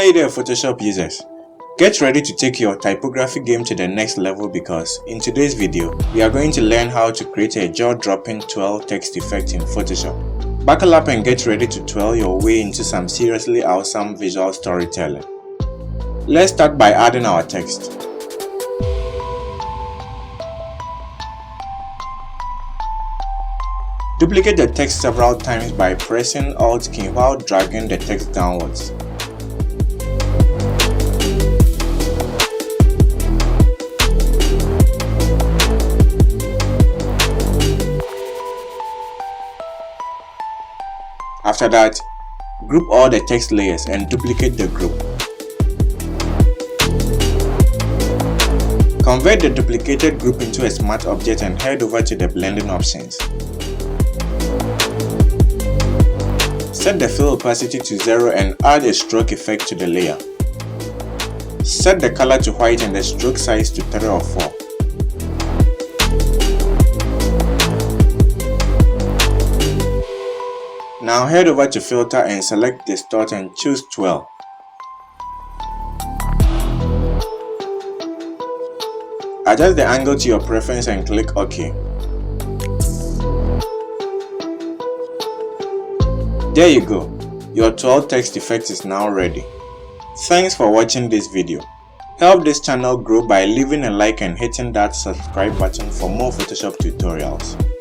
Hey there Photoshop users! Get ready to take your typography game to the next level because in today's video, we are going to learn how to create a jaw-dropping twirl text effect in Photoshop. Buckle up and get ready to twirl your way into some seriously awesome visual storytelling. Let's start by adding our text. Duplicate the text several times by pressing Alt key while dragging the text downwards. After that, group all the text layers and duplicate the group. Convert the duplicated group into a smart object and head over to the blending options. Set the fill opacity to 0 and add a stroke effect to the layer. Set the color to white and the stroke size to 3 or 4. Now head over to Filter and select Distort and choose Twirl. Adjust the angle to your preference and click OK. There you go, your twirl text effect is now ready. Thanks for watching this video. Help this channel grow by leaving a like and hitting that subscribe button for more Photoshop tutorials.